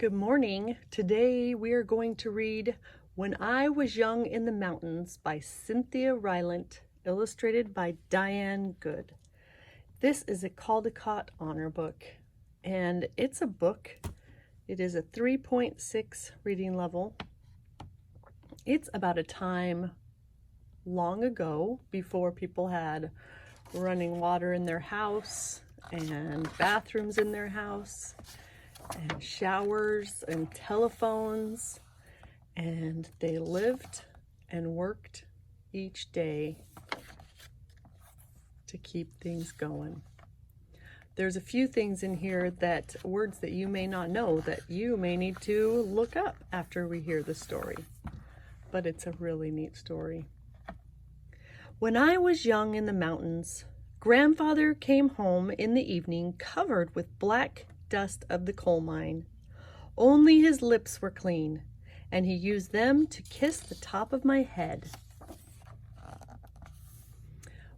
Good morning. Today we are going to read When I Was Young in the Mountains by Cynthia Rylant, illustrated by Diane Good. This is a Caldecott Honor book, and it's a book. It is a 3.6 reading level. It's about a time long ago, before people had running water in their house and bathrooms in their house and showers and telephones, and they lived and worked each day to keep things going. There's a few things in here, that words that you may not know, that you may need to look up after we hear the story, but it's a really neat story. When I was young in the mountains, Grandfather came home in the evening covered with black dust of the coal mine. Only his lips were clean, and he used them to kiss the top of my head.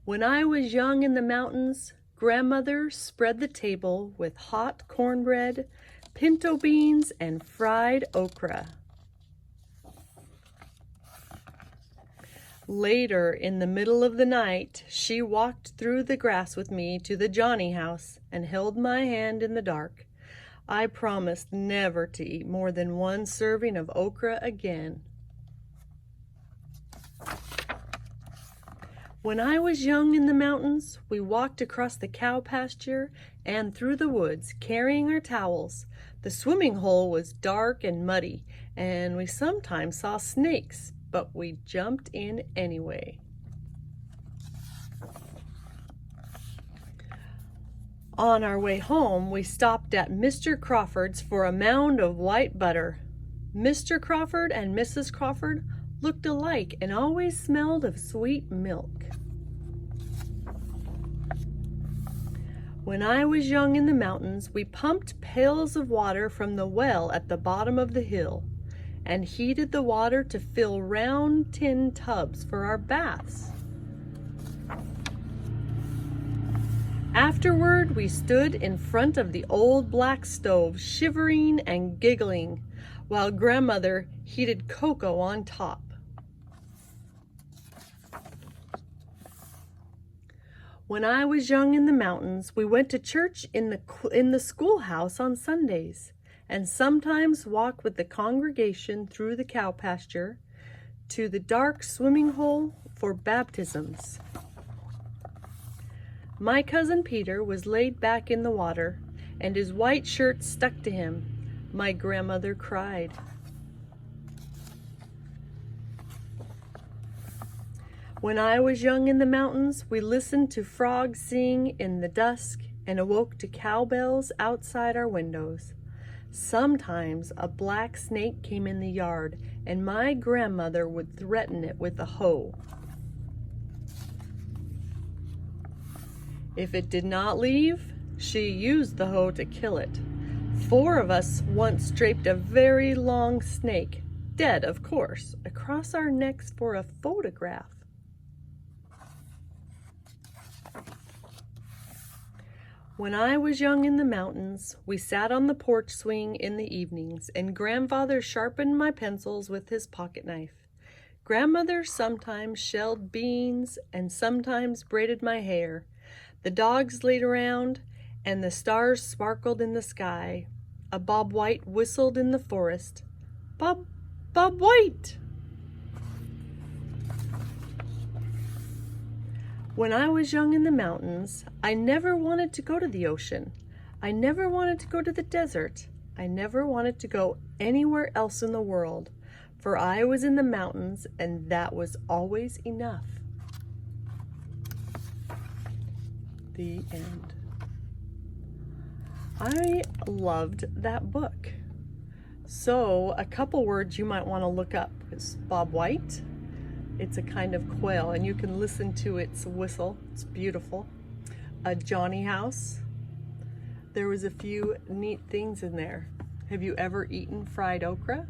When I was young in the mountains, Grandmother spread the table with hot cornbread, pinto beans, and fried okra. Later, in the middle of the night, she walked through the grass with me to the Johnny house and held my hand in the dark. I promised never to eat more than one serving of okra again. When I was young in the mountains, we walked across the cow pasture and through the woods, carrying our towels. The swimming hole was dark and muddy, and we sometimes saw snakes, but we jumped in anyway. On our way home, we stopped at Mr. Crawford's for a mound of white butter. Mr. Crawford and Mrs. Crawford looked alike and always smelled of sweet milk. When I was young in the mountains, we pumped pails of water from the well at the bottom of the hill and heated the water to fill round tin tubs for our baths. Afterward, we stood in front of the old black stove, shivering and giggling, while Grandmother heated cocoa on top. When I was young in the mountains, we went to church in the schoolhouse on Sundays, and sometimes walked with the congregation through the cow pasture to the dark swimming hole for baptisms. My cousin Peter was laid back in the water, and his white shirt stuck to him. My grandmother cried. When I was young in the mountains, we listened to frogs sing in the dusk and awoke to cowbells outside our windows. Sometimes a black snake came in the yard, and my grandmother would threaten it with a hoe. If it did not leave, she used the hoe to kill it. 4 of us once draped a very long snake, dead of course, across our necks for a photograph. When I was young in the mountains, we sat on the porch swing in the evenings, and Grandfather sharpened my pencils with his pocket knife. Grandmother sometimes shelled beans and sometimes braided my hair. The dogs laid around, and the stars sparkled in the sky. A Bob White whistled in the forest. Bob White! When I was young in the mountains, I never wanted to go to the ocean. I never wanted to go to the desert. I never wanted to go anywhere else in the world, for I was in the mountains, and that was always enough. The end. I loved that book. So a couple words you might want to look up is Bob White. It's a kind of quail, and you can listen to its whistle. It's beautiful. A Johnny house. There was a few neat things in there. Have you ever eaten fried okra?